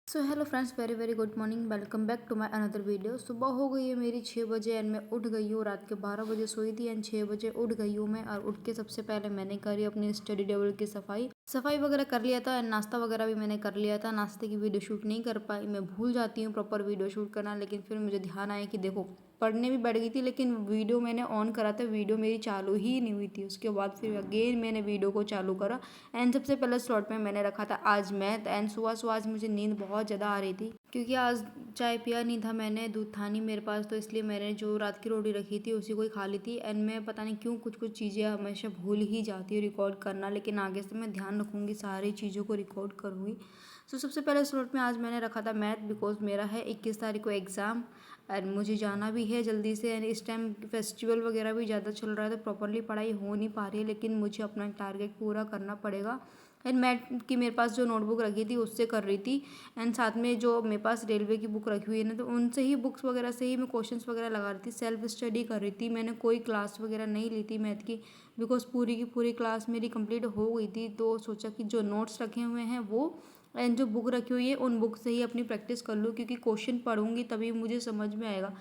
So hello friends, very very good morning. Welcome back to my another video. सुबह हो गई है मेरी 6 बजे एंड मैं उठ गई हूँ। रात के 12 बजे सोई थी एंड 6 बजे उठ गई हूँ मैं। और उठ के सबसे पहले मैंने करी अपनी स्टडी टेबल की सफाई वगैरह कर लिया था एंड नाश्ता वगैरह भी मैंने कर लिया था। नाश्ते की वीडियो शूट नहीं कर पाई, मैं भूल जाती हूँ प्रॉपर वीडियो शूट करना। लेकिन फिर मुझे ध्यान आया कि देखो, पढ़ने भी बैठ गई थी लेकिन वीडियो मैंने ऑन करा था, वीडियो मेरी चालू ही नहीं हुई थी। उसके बाद फिर अगेन मैंने वीडियो को चालू करा एंड सबसे पहले स्लॉट में मैंने रखा था आज मैथ। एंड सुबह आज मुझे नींद बहुत ज़्यादा आ रही थी क्योंकि आज चाय पिया नहीं था मैंने, दूध था नहीं मेरे पास, तो इसलिए मैंने जो रात की रोटी रखी थी उसी को ही खा ली थी। एंड मैं पता नहीं क्यों कुछ कुछ चीज़ें हमेशा भूल ही जाती हूँ रिकॉर्ड करना, लेकिन आगे से मैं ध्यान रखूँगी, सारी चीज़ों को रिकॉर्ड करूँगी। सो सबसे पहले स्लॉट में आज मैंने रखा था मैथ, बिकॉज मेरा है 21 तारीख को एग्ज़ाम एंड मुझे जाना भी है जल्दी से। एंड इस टाइम फेस्टिवल वगैरह भी ज़्यादा चल रहा है तो प्रॉपरली पढ़ाई हो नहीं पा रही है, लेकिन मुझे अपना टारगेट पूरा करना पड़ेगा। एंड मैथ की मेरे पास जो नोटबुक रखी थी उससे कर रही थी एंड साथ में जो मेरे पास रेलवे की बुक रखी हुई है ना, तो उनसे ही बुक्स वगैरह से ही मैं क्वेश्चंस वगैरह लगा रही थी, सेल्फ स्टडी कर रही थी। मैंने कोई क्लास वगैरह नहीं ली थी मैथ की, बिकॉज पूरी की पूरी क्लास मेरी कंप्लीट हो गई थी। तो सोचा कि जो नोट्स रखे हुए हैं वो एंड जो बुक रखी हुई है उन बुक से ही अपनी प्रैक्टिस कर लूँ, क्योंकि क्वेश्चन पढ़ूंगी तभी मुझे समझ में आएगा।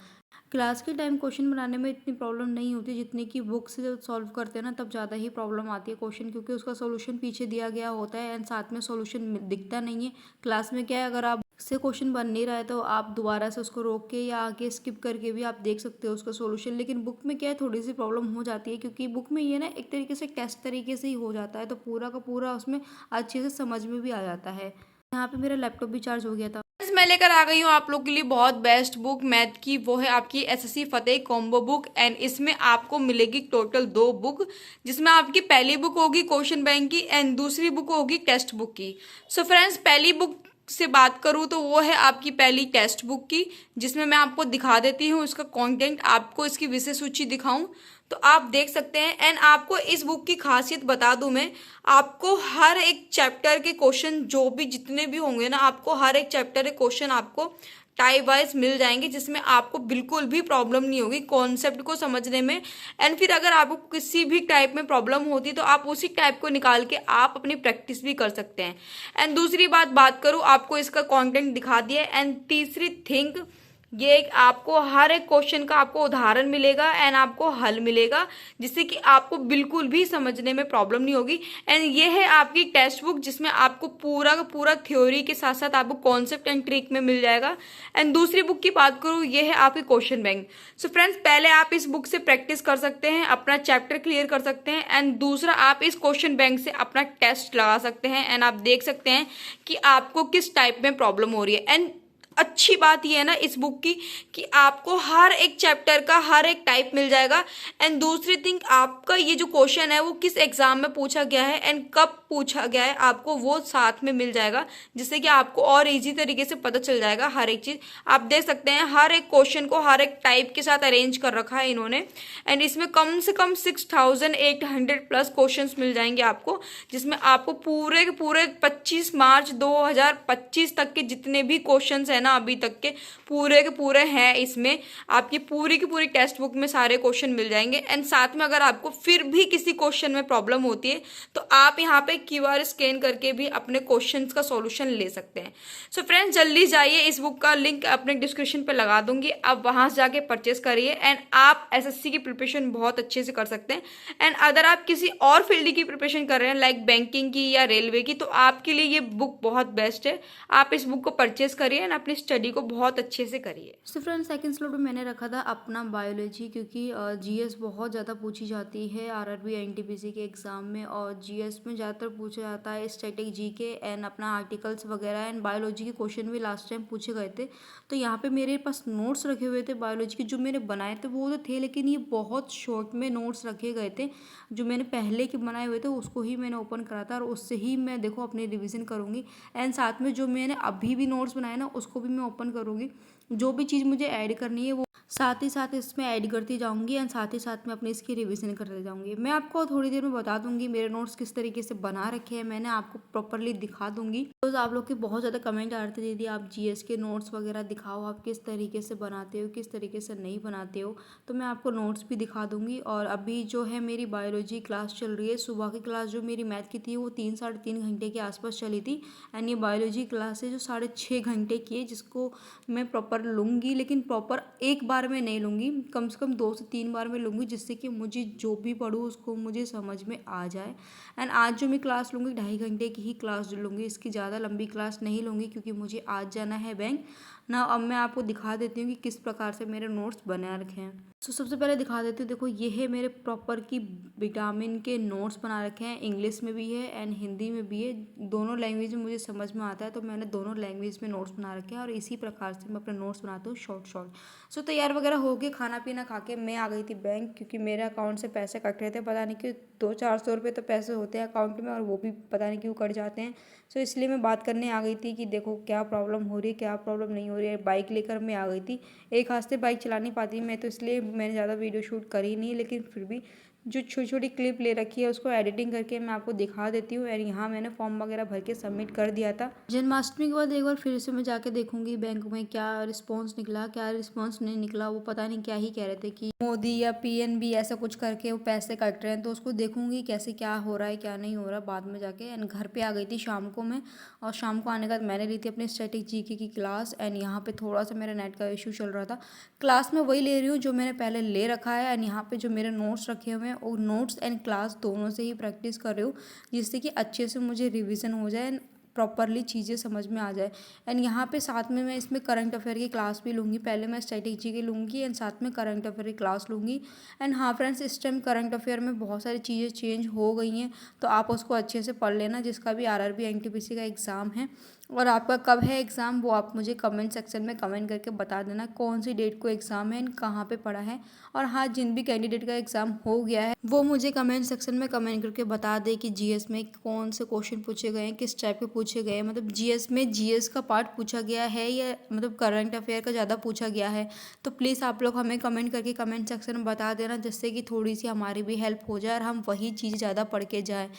क्लास के टाइम क्वेश्चन बनाने में इतनी प्रॉब्लम नहीं होती जितनी कि बुक से जब सॉल्व करते हैं ना तब ज़्यादा ही प्रॉब्लम आती है क्वेश्चन, क्योंकि उसका सॉल्यूशन पीछे दिया गया होता है एंड साथ में सॉल्यूशन दिखता नहीं है। क्लास में क्या है, अगर आप से क्वेश्चन बन नहीं रहा है तो आप दोबारा से उसको रोक के या आगे स्किप करके भी आप देख सकते हो उसका सॉल्यूशन। लेकिन बुक में क्या है, थोड़ी सी प्रॉब्लम हो जाती है, क्योंकि बुक में ये ना एक तरीके से टेस्ट तरीके से ही हो जाता है, तो पूरा का पूरा उसमें अच्छे से समझ में भी आ जाता है। यहाँ पे मेरा लैपटॉप भी चार्ज हो गया था। फ्रेंड्स, मैं लेकर आ गई हूँ आप लोग के लिए बहुत बेस्ट बुक मैथ की। वो है आपकी SSC Fateh combo book and इसमें आपको मिलेगी टोटल 2 बुक, जिसमें आपकी पहली बुक होगी क्वेश्चन बैंक की एंड दूसरी बुक होगी टेक्स्ट बुक की। सो फ्रेंड्स, पहली बुक से बात करूँ तो वो है आपकी पहली टेक्स्ट बुक की, जिसमें मैं आपको दिखा देती हूँ इसका कंटेंट। आपको इसकी विषय सूची दिखाऊं तो आप देख सकते हैं। एंड आपको इस बुक की खासियत बता दूं मैं, आपको हर एक चैप्टर के क्वेश्चन जो भी जितने भी होंगे ना, आपको हर एक चैप्टर के क्वेश्चन आपको टाइप वाइज मिल जाएंगे, जिसमें आपको बिल्कुल भी प्रॉब्लम नहीं होगी कॉन्सेप्ट को समझने में। एंड फिर अगर आपको किसी भी टाइप में प्रॉब्लम होती तो आप उसी टाइप को निकाल के आप अपनी प्रैक्टिस भी कर सकते हैं। एंड दूसरी बात करूँ, आपको इसका कंटेंट दिखा दिया। एंड तीसरी थिंग ये आपको हर एक क्वेश्चन का आपको उदाहरण मिलेगा एंड आपको हल मिलेगा, जिससे कि आपको बिल्कुल भी समझने में प्रॉब्लम नहीं होगी। एंड ये है आपकी टेक्स्ट बुक, जिसमें आपको पूरा का पूरा थ्योरी के साथ साथ आपको कॉन्सेप्ट एंड ट्रिक में मिल जाएगा। एंड दूसरी बुक की बात करूँ, ये है आपकी क्वेश्चन बैंक। सो फ्रेंड्स, पहले आप इस बुक से प्रैक्टिस कर सकते हैं, अपना चैप्टर क्लियर कर सकते हैं एंड दूसरा आप इस क्वेश्चन बैंक से अपना टेस्ट लगा सकते हैं एंड आप देख सकते हैं कि आपको किस टाइप में प्रॉब्लम हो रही है। एंड अच्छी बात यह है ना इस बुक की कि आपको हर एक चैप्टर का हर एक टाइप मिल जाएगा। एंड दूसरी थिंग, आपका ये जो क्वेश्चन है वो किस एग्जाम में पूछा गया है एंड कब पूछा गया है, आपको वो साथ में मिल जाएगा, जिससे कि आपको और इजी तरीके से पता चल जाएगा हर एक चीज। आप देख सकते हैं हर एक क्वेश्चन को हर एक टाइप के साथ अरेंज कर रखा है इन्होंने। एंड इसमें कम से कम 6800 प्लस क्वेश्चन मिल जाएंगे आपको, जिसमें आपको पूरे के पूरे 25 मार्च 2025 तक के जितने भी क्वेश्चन है ना अभी तक के पूरे हैं, इसमें आपकी पूरी की पूरी टेक्स्ट बुक में सारे क्वेश्चन मिल जाएंगे। एंड साथ में अगर आपको फिर भी किसी क्वेश्चन में प्रॉब्लम होती है तो आप यहाँ पे क्यूआर स्कैन करके भी अपने क्वेश्चंस का सॉल्यूशन ले सकते हैं। सो फ्रेंड्स, जल्दी जाइए, इस बुक का लिंक अपने डिस्क्रिप्शन पे लगा दूंगी, आप वहां से जाके परचेस करिए एंड आप एसएससी की प्रिपरेशन बहुत अच्छे से कर सकते हैं। एंड अगर आप किसी और फील्ड की प्रिपरेशन कर रहे हैं लाइक बैंकिंग की या रेलवे की, तो आपके लिए ये बुक बहुत बेस्ट है। आप इस बुक को परचेस करिए एंड अपनी स्टडी को बहुत अच्छे से करिए। सो फ्रेंड, सेकंड स्लॉट में मैंने रखा था अपना बायोलॉजी, क्योंकि जीएस बहुत ज़्यादा पूछी जाती है आरआरबी एनटीपीसी के एग्ज़ाम में, और जीएस में ज़्यादातर पूछा जाता है स्टैटिक जीके एंड अपना आर्टिकल्स वगैरह। एंड बायोलॉजी के क्वेश्चन भी लास्ट टाइम पूछे गए थे, तो यहाँ पे मेरे पास नोट्स रखे हुए थे बायोलॉजी के, जो मैंने बनाए थे वो तो थे, लेकिन ये बहुत शॉर्ट में नोट्स रखे गए थे। जो मैंने पहले के बनाए हुए थे उसको ही मैंने ओपन करा था और उससे ही मैं देखो अपनी रिविज़न करूँगी। एंड साथ में जो मैंने अभी भी नोट्स बनाए ना उसको भी मैं ओपन करूँगी। जो भी चीज़ मुझे ऐड करनी है वो साथ ही साथ इसमें ऐड करती जाऊँगी एंड साथ ही साथ में अपनी इसकी रिवीजन करते जाऊँगी। मैं आपको थोड़ी देर में बता दूँगी मेरे नोट्स किस तरीके से बना रखे हैं मैंने, आपको प्रॉपरली दिखा दूँगी। तो आप लोग के बहुत ज़्यादा कमेंट आ रहे थे, दीदी आप जीएस के नोट्स वगैरह दिखाओ, आप किस तरीके से बनाते हो, किस तरीके से नहीं बनाते हो। तो मैं आपको नोट्स भी दिखा दूँगी। और अभी जो है मेरी बायोलॉजी क्लास चल रही है, सुबह की क्लास जो मेरी मैथ की थी वो 3-3.5 घंटे के आसपास चली थी। एंड ये बायोलॉजी क्लास है जो 6.5 घंटे की है, जिसको मैं प्रॉपर लूँगी, लेकिन प्रॉपर एक बार में नहीं लूँगी, कम से कम 2 से 3 बार में लूँगी, जिससे कि मुझे जो भी पढूँ उसको मुझे समझ में आ जाए। एंड आज जो मैं क्लास लूँगी 2.5 घंटे की ही क्लास लूँगी, इसकी ज़्यादा लंबी क्लास नहीं लूँगी, क्योंकि मुझे आज जाना है बैंक ना। अब मैं आपको दिखा देती हूँ कि किस प्रकार से मेरे नोट्स बना रखे हैं। तो सबसे पहले दिखा देती हूँ, देखो ये है मेरे प्रॉपर की विटामिन के नोट्स बना रखे हैं, इंग्लिश में भी है एंड हिंदी में भी है, दोनों लैंग्वेज में मुझे समझ में आता है, तो मैंने दोनों लैंग्वेज में नोट्स बना रखे हैं और इसी प्रकार से मैं अपने नोट्स बनाती हूँ शॉर्ट। सो तैयार वगैरह हो के खाना पीना खा के मैं आ गई थी बैंक, क्योंकि मेरे अकाउंट से पैसे कट रहे थे, पता नहीं क्यों 200-400 रुपये तो पैसे होते हैं अकाउंट में और वो भी पता नहीं क्यों कट जाते हैं। सो इसलिए मैं बात करने आ गई थी कि देखो क्या प्रॉब्लम हो रही है, क्या प्रॉब्लम नहीं हो रही है। बाइक लेकर मैं आ गई थी, एक हाथ से बाइक चला नहीं पाती मैं, तो इसलिए मैंने ज़्यादा वीडियो शूट करी नहीं, लेकिन फिर भी जो छोटी छोटी क्लिप ले रखी है उसको एडिटिंग करके मैं आपको दिखा देती हूँ। और यहाँ मैंने फॉर्म वगैरह भर के सबमिट कर दिया था। जन्माष्टमी के बाद एक बार फिर से मैं जाके देखूंगी बैंक में क्या रिस्पॉन्स निकला, क्या रिस्पॉन्स नहीं निकला। वो पता नहीं क्या ही कह रहे थे कि मोदी या पीएनबी ऐसा कुछ करके वो पैसे कट रहे हैं, तो उसको देखूंगी कैसे क्या हो रहा है क्या नहीं हो रहा बाद में जाके। एंड घर पे आ गई थी शाम को मैं, और शाम को आने के बाद मैंने ली थी अपनी स्टैटिक जीके की क्लास। एंड यहाँ पे थोड़ा सा मेरा नेट का इशू चल रहा था। क्लास में वही ले रही हूँ जो मैंने पहले ले रखा है। एंड यहाँ पे जो मेरे नोट्स रखे हुए हैं वो नोट्स एंड क्लास दोनों से ही प्रैक्टिस कर रही हूँ, जिससे कि अच्छे से मुझे रिविज़न हो जाए, प्रॉपरली चीज़ें समझ में आ जाए। एंड यहाँ पे साथ में मैं इसमें करंट अफेयर की क्लास भी लूँगी, पहले मैं स्टैटिक जीके लूँगी एंड साथ में करंट अफेयर की क्लास लूँगी। एंड हाँ फ्रेंड्स, इस टाइम करंट अफेयर में बहुत सारी चीज़ें चेंज हो गई हैं, तो आप उसको अच्छे से पढ़ लेना, जिसका भी आरआरबी एनटीपीसी का एग्ज़ाम है। और आपका कब है एग्ज़ाम वो आप मुझे कमेंट सेक्शन में कमेंट करके बता देना, कौन सी डेट को एग्ज़ाम है एंड कहाँ पे पड़ा है। और हाँ, जिन भी कैंडिडेट का एग्ज़ाम हो गया है वो मुझे कमेंट सेक्शन में कमेंट करके बता दे कि जीएस में कौन से क्वेश्चन पूछे गए हैं, किस टाइप के पूछे गए हैं, मतलब जीएस में जीएस का पार्ट पूछा गया है या मतलब करंट अफेयर का ज़्यादा पूछा गया है। तो प्लीज़ आप लोग हमें कमेंट करके कमेंट सेक्शन में बता देना, जिससे कि थोड़ी सी हमारी भी हेल्प हो जाए और हम वही चीज़ ज़्यादा पढ़ के जाएँ,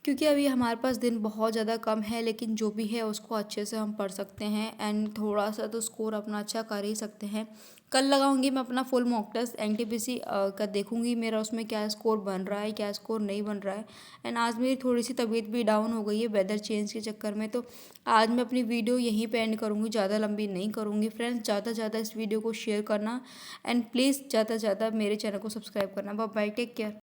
क्योंकि अभी हमारे पास दिन बहुत ज़्यादा कम है, लेकिन जो भी है उसको अच्छे से हम पढ़ सकते हैं एंड थोड़ा सा तो स्कोर अपना अच्छा कर ही सकते हैं। कल लगाऊंगी मैं अपना फुल मॉक टेस्ट एनटीपीसी का, देखूंगी मेरा उसमें क्या स्कोर बन रहा है क्या स्कोर नहीं बन रहा है। एंड आज मेरी थोड़ी सी तबीयत भी डाउन हो गई है वेदर चेंज के चक्कर में, तो आज मैं अपनी वीडियो यहीं पे एंड करूँगी, ज़्यादा लंबी नहीं करूँगी। फ्रेंड्स, ज़्यादा से ज़्यादा इस वीडियो को शेयर करना एंड प्लीज़ ज़्यादा से ज़्यादा मेरे चैनल को सब्सक्राइब करना। Bye bye, take care.